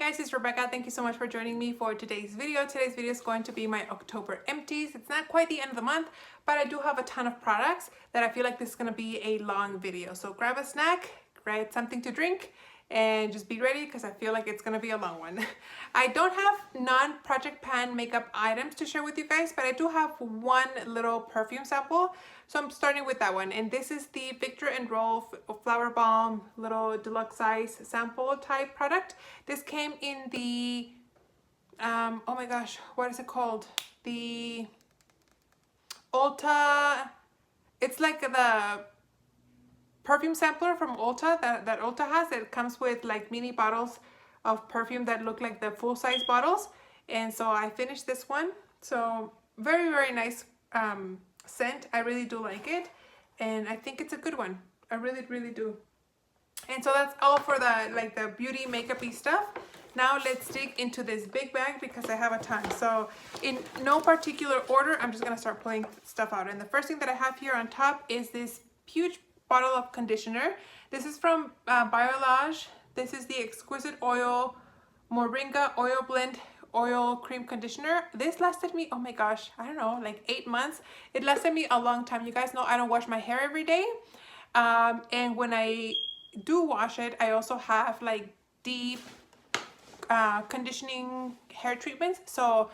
guys, it's Rebecca. Thank you so much for joining me for today's video. Today's video is going to be my October empties. It's not quite the end of the month, but I do have a ton of products that I feel like this is going to be a long video. So grab a snack, grab something to drink, and just be ready because I feel like it's going to be a long one. I don't have non-Project Pan makeup items to share with you guys, but I do have one little perfume sample. So I'm starting with that one, and this is the Victor and Rolf Flower Balm little deluxe size sample type product. This came in the, oh my gosh, what is it called? The Ulta, it's like the perfume sampler from Ulta that Ulta has. It comes with like mini bottles of perfume that look like the full-size bottles, and so I finished this one. So very, very nice scent. I really do like it, and I think it's a good one. I really, really do. And so that's all for the beauty makeup-y stuff. Now let's dig into this big bag because I have a ton. So in no particular order, I'm just gonna start pulling stuff out. And the first thing that I have here on top is this huge bottle of conditioner. This is from Biolage. This is the Exquisite Oil Moringa Oil Blend Oil Cream Conditioner. This lasted me, oh my gosh, I don't know, like 8 months. It lasted me a long time. You guys know I don't wash my hair every day. And when I do wash it, I also have like deep conditioning hair treatments. So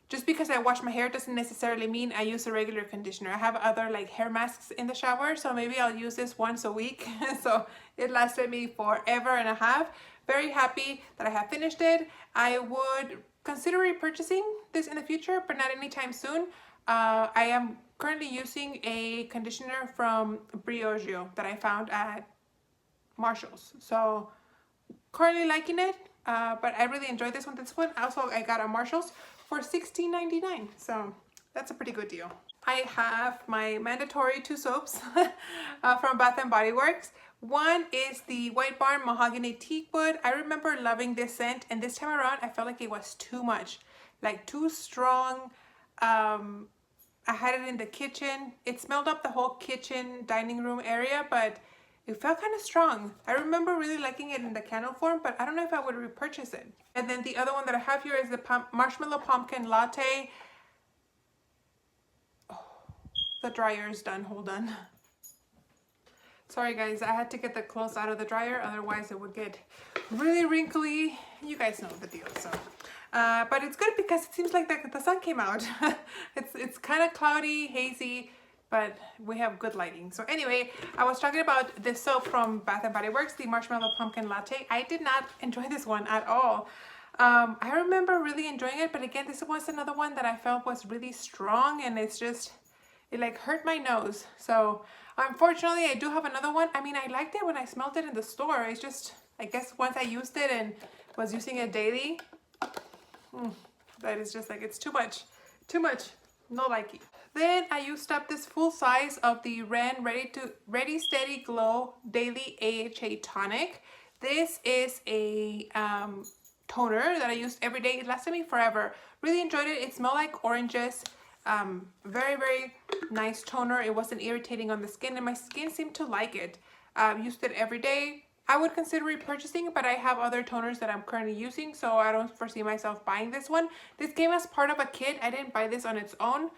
just because I wash my hair doesn't necessarily mean I use a regular conditioner. I have other like hair masks in the shower, so maybe I'll use this once a week. So it lasted me forever and a half. Very happy that I have finished it. I would consider repurchasing this in the future, but not anytime soon. I am currently using a conditioner from Biolage that I found at Marshall's. So currently liking it, but I really enjoyed this one. This one also I got at Marshall's for $16.99, so that's a pretty good deal. I have my mandatory 2 soaps from Bath & Body Works. One is the White Barn Mahogany Teakwood. I remember loving this scent, and this time around I felt like it was too much, like too strong. I had it in the kitchen. It smelled up the whole kitchen dining room area, but it felt kind of strong. I remember really liking it in the candle form, but I don't know if I would repurchase it. And then the other one that I have here is the Marshmallow Pumpkin Latte. Oh, the dryer is done, hold on. Sorry guys, I had to get the clothes out of the dryer, otherwise it would get really wrinkly. You guys know the deal, so. But it's good because it seems like the sun came out. It's kind of cloudy, hazy, but we have good lighting. So anyway, I was talking about this soap from Bath & Body Works, the Marshmallow Pumpkin Latte. I did not enjoy this one at all. I remember really enjoying it, but again, this was another one that I felt was really strong, and it like hurt my nose. So unfortunately, I do have another one. I mean, I liked it when I smelled it in the store. It's just, I guess once I used it and was using it daily, that is just like, it's too much, no likey. Then I used up this full size of the Ren Ready Steady Glow Daily AHA Tonic. This is a toner that I used every day. It lasted me forever. Really enjoyed it. It smelled like oranges. Very, very nice toner. It wasn't irritating on the skin, and my skin seemed to like it. Used it every day. I would consider repurchasing, but I have other toners that I'm currently using, so I don't foresee myself buying this one. This came as part of a kit. I didn't buy this on its own.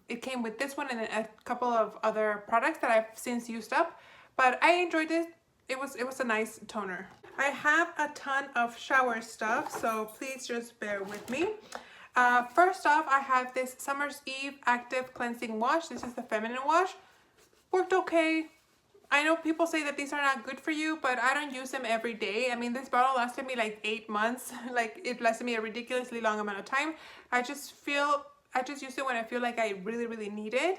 It came with this one and a couple of other products that I've since used up, but I enjoyed it. It was a nice toner. I have a ton of shower stuff, so please just bear with me. First off, I have this Summer's Eve Active Cleansing Wash. This is the feminine wash. Worked okay. I know people say that these are not good for you, but I don't use them every day. I mean, this bottle lasted me like 8 months. Like, it lasted me a ridiculously long amount of time. I just use it when I feel like I really, really need it.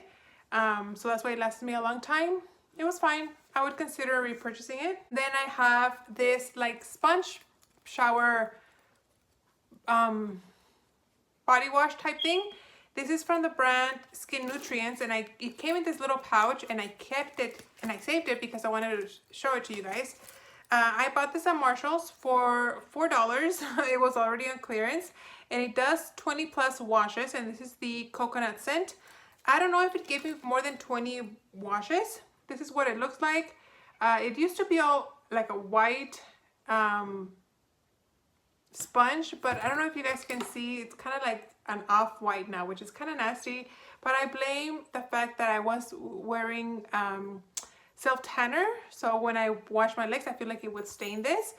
So that's why it lasted me a long time. It was fine. I would consider repurchasing it. Then I have this like sponge shower body wash type thing. This is from the brand Skin Nutrients, and it came in this little pouch, and I kept it and I saved it because I wanted to show it to you guys. I bought this at Marshall's for $4. It was already on clearance, and it does 20 plus washes, and this is the coconut scent. I don't know if it gave me more than 20 washes. This is what it looks like. It used to be all like a white sponge, but I don't know if you guys can see, it's kind of like an off-white now, which is kind of nasty. But I blame the fact that I was wearing self-tanner, so when I wash my legs I feel like it would stain this.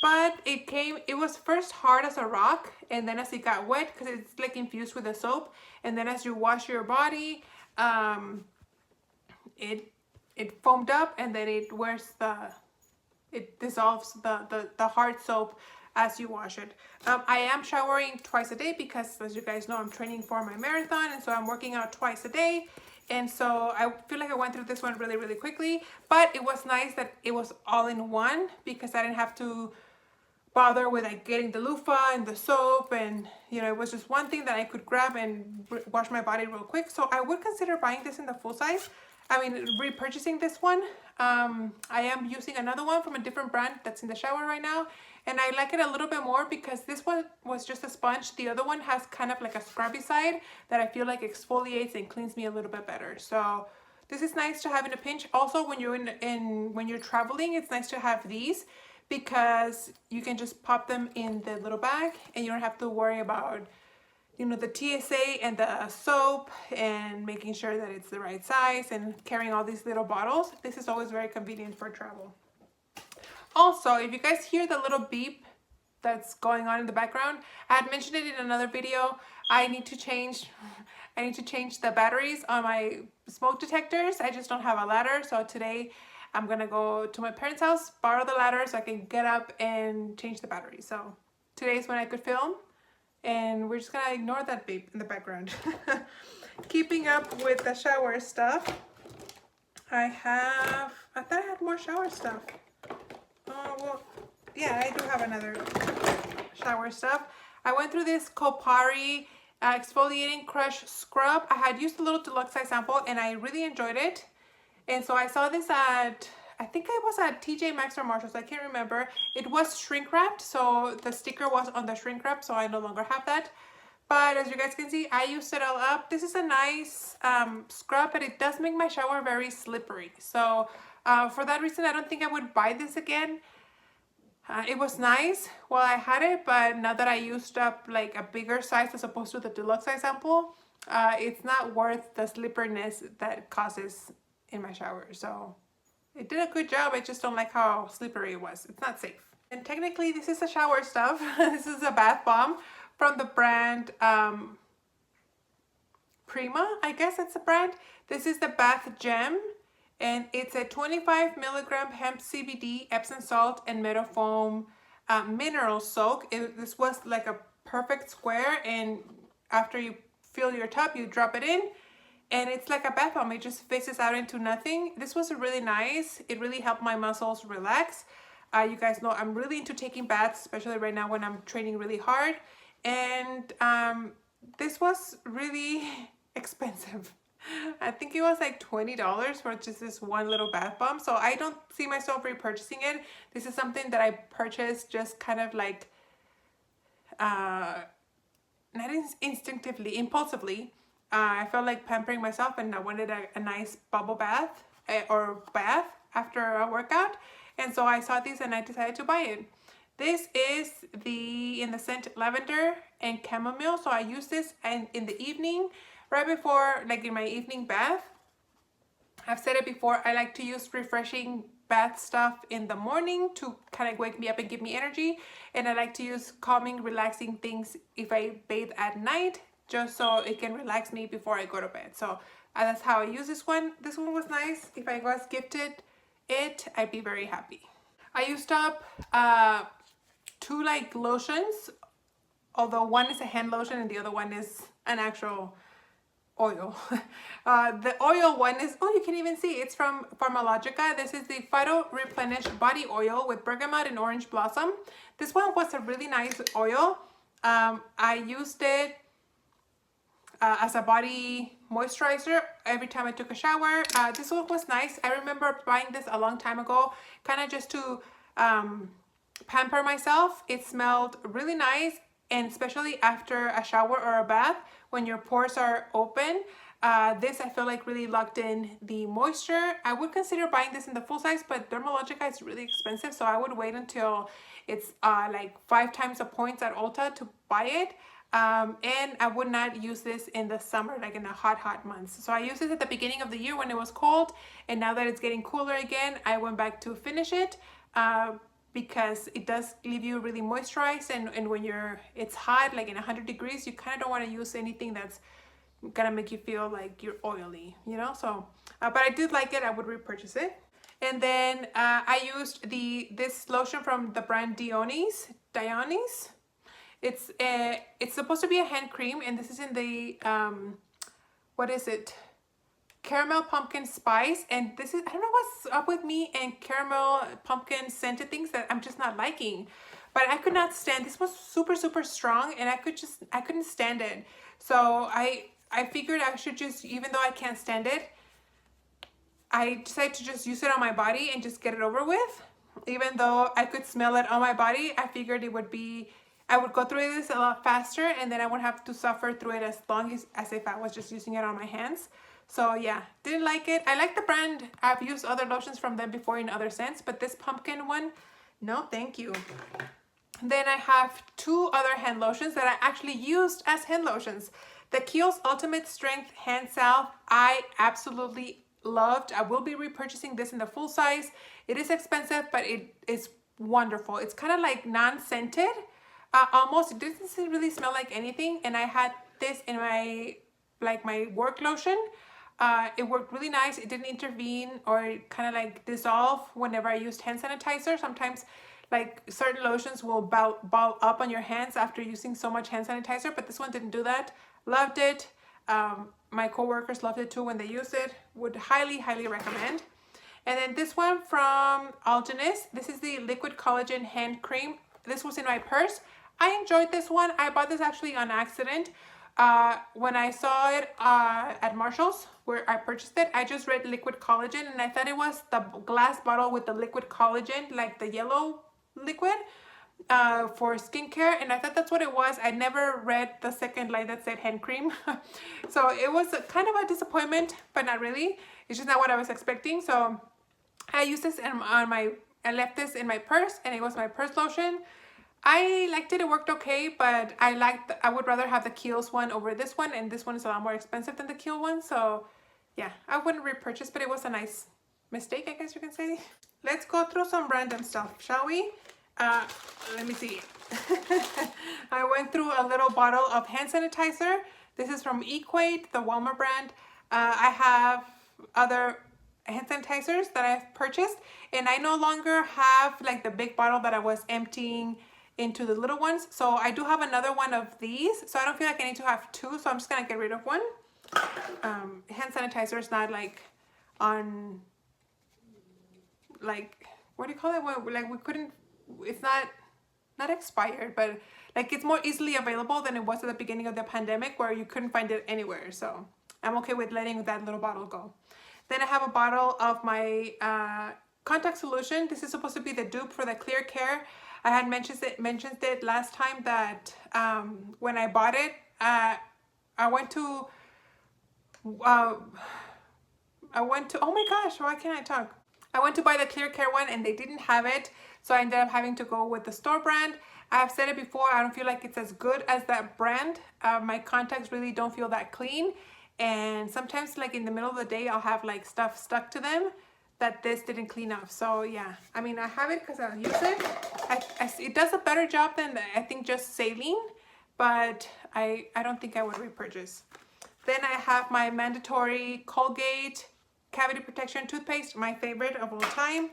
But it was first hard as a rock, and then as it got wet, because it's like infused with the soap, and then as you wash your body, it foamed up, and then it dissolves the hard soap as you wash it. I am showering twice a day because, as you guys know, I'm training for my marathon, and so I'm working out twice a day. And so I feel like I went through this one really, really quickly, but it was nice that it was all in one because I didn't have to bother with like getting the loofah and the soap, and you know, it was just one thing that I could grab and wash my body real quick. So I would consider buying this in the full size. I mean, repurchasing this one. I am using another one from a different brand that's in the shower right now, and I like it a little bit more because this one was just a sponge. The other one has kind of like a scrubby side that I feel like exfoliates and cleans me a little bit better. So this is nice to have in a pinch. Also, when you're when you're traveling, it's nice to have these because you can just pop them in the little bag and you don't have to worry about, you know, the TSA and the soap and making sure that it's the right size and carrying all these little bottles. This is always very convenient for travel. Also, if you guys hear the little beep that's going on in the background, I had mentioned it in another video. I need to change the batteries on my smoke detectors. I just don't have a ladder, so today I'm gonna go to my parents' house, borrow the ladder so I can get up and change the battery. So today's when I could film, and we're just gonna ignore that beep in the background. Keeping up with the shower stuff, I thought I had more shower stuff. Oh, well, yeah, I do have another shower stuff. I went through this Kopari exfoliating crush scrub. I had used a little deluxe size sample and I really enjoyed it. And so I saw this at, I think it was at TJ Maxx or Marshalls, I can't remember. It was shrink wrapped, so the sticker was on the shrink wrap, so I no longer have that. But as you guys can see, I used it all up. This is a nice scrub, but it does make my shower very slippery. So for that reason, I don't think I would buy this again. It was nice while I had it, but now that I used up like a bigger size as opposed to the deluxe size sample, it's not worth the slipperiness that it causes in my shower. So it did a good job. I just don't like how slippery it was. It's not safe. And technically this is the shower stuff. This is a bath bomb from the brand Prima, I guess that's the brand. This is the Bath Gem, and it's a 25 milligram hemp CBD, Epsom salt, and Metafoam mineral soak. This was like a perfect square, and after you fill your tub, you drop it in, and it's like a bath bomb. It just fizzes out into nothing. This was really nice. It really helped my muscles relax. You guys know I'm really into taking baths, especially right now when I'm training really hard. And this was really expensive. I think it was like $20 for just this one little bath bomb. So I don't see myself repurchasing it. This is something that I purchased just kind of like, not instinctively, impulsively. I felt like pampering myself and I wanted a nice bubble bath or bath after a workout. And so I saw these and I decided to buy it. This is in the scent lavender and chamomile. So I use this in the evening, right before, like in my evening bath. I've said it before, I like to use refreshing bath stuff in the morning to kind of wake me up and give me energy. And I like to use calming, relaxing things if I bathe at night, just so it can relax me before I go to bed. So that's how I use this one. This one was nice. If I was gifted it, I'd be very happy. I used up 2 like lotions, although one is a hand lotion and the other one is an actual oil. The oil one is, oh, you can even see it's from Pharmalogica. This is the Phyto Replenish Body Oil with bergamot and orange blossom. This one was a really nice oil. I used it as a body moisturizer every time I took a shower. This one was nice. I remember buying this a long time ago, kind of just to pamper myself. It smelled really nice, and especially after a shower or a bath when your pores are open, This I feel like really locked in the moisture. I would consider buying this in the full size, but Dermalogica is really expensive, so I would wait until it's like 5 times the points at Ulta to buy it. And I would not use this in the summer, like in the hot months. So I used this at the beginning of the year when it was cold, and now that it's getting cooler again, I went back to finish it because it does leave you really moisturized, and when it's hot, like in 100 degrees, you kind of don't want to use anything that's gonna make you feel like you're oily, you know. So but I did like it. I would repurchase it. And then I used this lotion from the brand Dionys. It's supposed to be a hand cream, and this is in the what is it, caramel pumpkin spice. And this is, I don't know what's up with me and caramel pumpkin scented things that I'm just not liking, but I could not stand this. Was super strong, and I couldn't stand it. So I figured I should just, even though I can't stand it, I decided to just use it on my body and just get it over with. Even though I could smell it on my body, I figured it would be, I would go through this a lot faster, and then I wouldn't have to suffer through it as long as if I was just using it on my hands. So yeah, didn't like it. I like the brand. I've used other lotions from them before in other scents, but this pumpkin one, no thank you. Then I have 2 other hand lotions that I actually used as hand lotions. The Kiehls Ultimate Strength Hand Salve, I absolutely loved. I will be repurchasing this in the full size. It is expensive, but it is wonderful. It's kind of like non-scented. Almost, it doesn't really smell like anything. And I had this in my work lotion. It worked really nice. It didn't intervene or kind of like dissolve whenever I used hand sanitizer. Sometimes like certain lotions will ball up on your hands after using so much hand sanitizer, but this one didn't do that. Loved it. My coworkers loved it too when they used it. Would highly recommend. And then this one from Alton. This is the Liquid Collagen Hand Cream. This was in my purse. I enjoyed this one. I bought this actually on accident. When I saw it at Marshall's, where I purchased it, I just read liquid collagen, and I thought it was the glass bottle with the liquid collagen, like the yellow liquid for skincare, and I thought that's what it was. I never read the second line that said hand cream. So it was kind of a disappointment, but not really. It's just not what I was expecting. So I used this I left this in my purse, and it was my purse lotion. I liked it. It worked okay, but I would rather have the Kiehls one over this one, and this one is a lot more expensive than the Kiehls one. So yeah, I wouldn't repurchase, but it was a nice mistake, I guess you can say. Let's go through some random stuff, shall we? Let me see. I went through a little bottle of hand sanitizer. This is from Equate, the Walmart brand. I have other hand sanitizers that I've purchased, and I no longer have like the big bottle that I was emptying into the little ones. So I do have another one of these, so I don't feel like I need to have 2, so I'm just gonna get rid of one. Hand sanitizer is not like on, like, what do you call it? Well, like we couldn't, it's not expired, but like it's more easily available than it was at the beginning of the pandemic, where you couldn't find it anywhere. So I'm okay with letting that little bottle go. Then I have a bottle of my contact solution. This is supposed to be the dupe for the Clear Care. I had mentioned it last time that when I bought it, I went to, oh my gosh, why can't I talk? I went to buy the Clear Care one, and they didn't have it. So I ended up having to go with the store brand. I have said it before, I don't feel like it's as good as that brand. My contacts really don't feel that clean. And sometimes like in the middle of the day, I'll have like stuff stuck to them that this didn't clean up. So yeah, I mean, I have it because I'll use it. It does a better job than I think just saline, but I don't think I would repurchase. Then I have my mandatory Colgate Cavity Protection Toothpaste, my favorite of all time.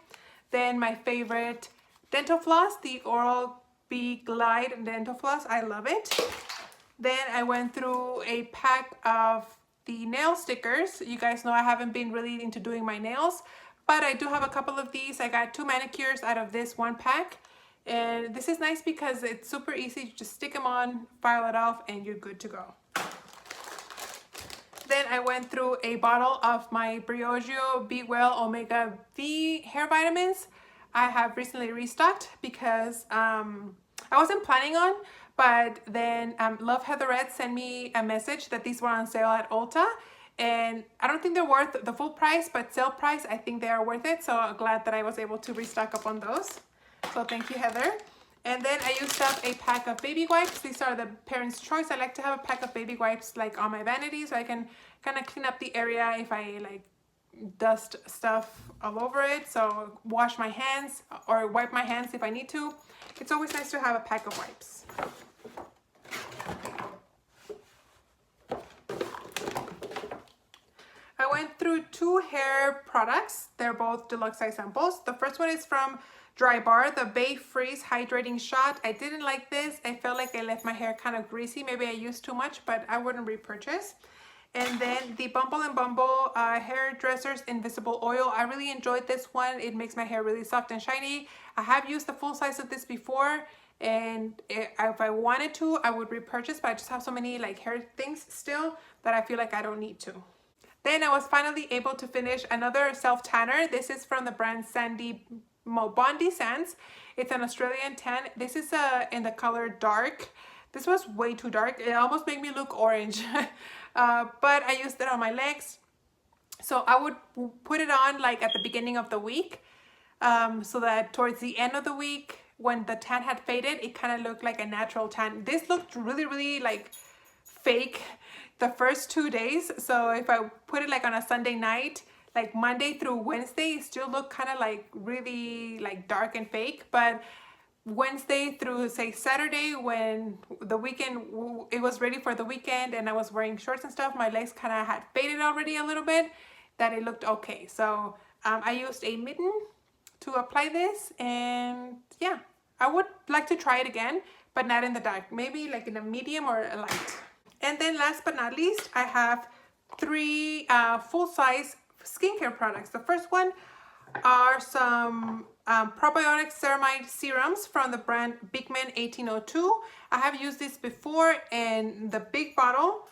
Then my favorite dental floss, the Oral-B Glide dental floss. I love it. Then I went through a pack of the nail stickers. You guys know I haven't been really into doing my nails, but I do have a couple of these. I got 2 manicures out of this one pack. And this is nice because it's super easy. You just stick them on, file it off, and you're good to go. Then I went through a bottle of my Briogeo Be Well Omega V hair vitamins. I have recently restocked because I wasn't planning on, but then Love Heatherette sent me a message that these were on sale at Ulta, and I don't think they're worth the full price, but sale price, I think they are worth it. So I'm glad that I was able to restock up on those. So thank you, Heather. And then I used up a pack of baby wipes. These are the Parents' Choice. I like to have a pack of baby wipes like on my vanity so I can kind of clean up the area if I like dust stuff all over it. So wash my hands or wipe my hands if I need to. It's always nice to have a pack of wipes. I went through 2 hair products. They're both deluxe size samples. The first one is from Dry Bar, the Bay Freeze Hydrating Shot. I didn't like this. I felt like I left my hair kind of greasy. Maybe I used too much, but I wouldn't repurchase. And then the Bumble and Bumble Hairdresser's Invisible Oil. I really enjoyed this one. It makes my hair really soft and shiny. I have used the full size of this before, and if I wanted to, I would repurchase, but I just have so many like hair things still that I feel like I don't need to. Then I was finally able to finish another self tanner. This is from the brand Bondi Sands. It's an Australian tan. This is in the color dark. This was way too dark. It almost made me look orange. But I used it on my legs. So I would put it on like at the beginning of the week, so that towards the end of the week, when the tan had faded, it kind of looked like a natural tan. This looked really, really like fake the first 2 days. So if I put it like on a Sunday night, like Monday through Wednesday, it still looked kind of like really like dark and fake. But Wednesday through say Saturday, when the weekend, it was ready for the weekend and I was wearing shorts and stuff, my legs kind of had faded already a little bit, that it looked okay. So I used a mitten to apply this, and yeah, I would like to try it again, but not in the dark, maybe like in a medium or a light. And then last but not least, I have 3 full-size skincare products. The first one are some probiotic ceramide serums from the brand Bigman 1802. I have used this before in the big bottle.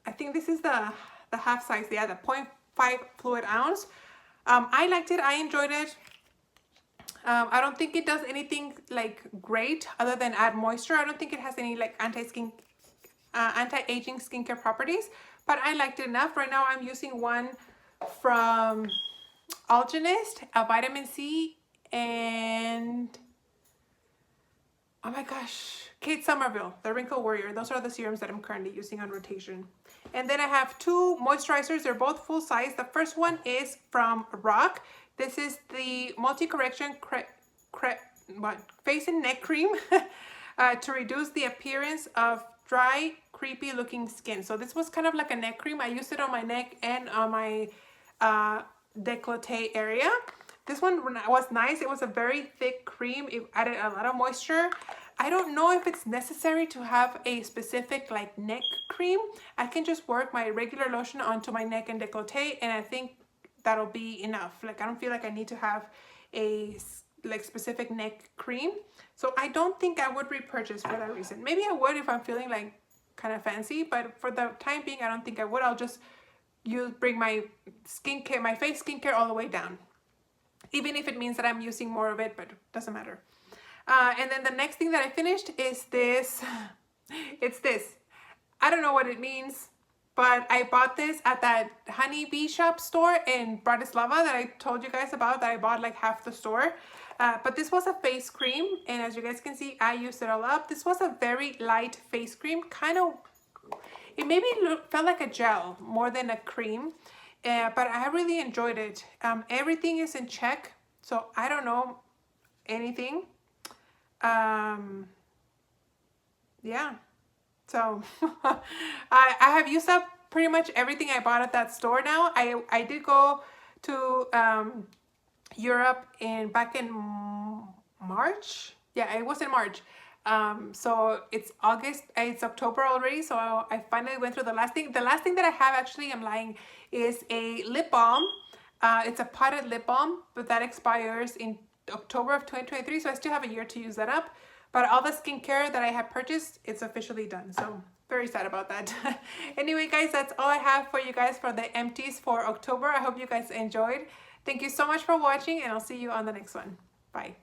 I think this is the half size, yeah, the 0.5 fluid ounce. I liked it. I enjoyed it. I don't think it does anything like great other than add moisture. I don't think it has any like anti-aging skincare properties, but I liked it enough. Right now I'm using one from Alton, a vitamin C, and oh my gosh, Kate Somerville, the Wrinkle Warrior. Those are the serums that I'm currently using on rotation. And then I have 2 moisturizers. They're both full size. The first one is from Rock. This is the multi-correction face and neck cream to reduce the appearance of dry, creepy looking skin. So this was kind of like a neck cream. I used it on my neck and on my décolleté area. This one was nice. It was a very thick cream. It added a lot of moisture. I don't know if it's necessary to have a specific like neck cream. I can just work my regular lotion onto my neck and décolleté, and I think that'll be enough. Like I don't feel like I need to have a like specific neck cream. So I don't think I would repurchase for that reason. Maybe I would if I'm feeling like kind of fancy, but for the time being, I don't think I would. I'll just bring my skincare, my face skincare all the way down. Even if it means that I'm using more of it, but it doesn't matter. And then the next thing that I finished is this. It's this. I don't know what it means, but I bought this at that Honey Bee Shop store in Bratislava that I told you guys about, that I bought like half the store. But this was a face cream, and as you guys can see, I used it all up. This was a very light face cream, kind of, it maybe felt like a gel more than a cream, but I really enjoyed it. Everything is in check, so I don't know anything. Yeah, so I have used up pretty much everything I bought at that store now. I did go to Europe back in March. Yeah, it was in March. So it's August, it's October already, so I finally went through the last thing. The last thing that I have, actually, I'm lying, is a lip balm. It's a potted lip balm, but that expires in October of 2023, so I still have a year to use that up. But all the skincare that I have purchased, it's officially done, so very sad about that. Anyway, guys, that's all I have for you guys for the empties for October. I hope you guys enjoyed. Thank you so much for watching, and I'll see you on the next one. Bye.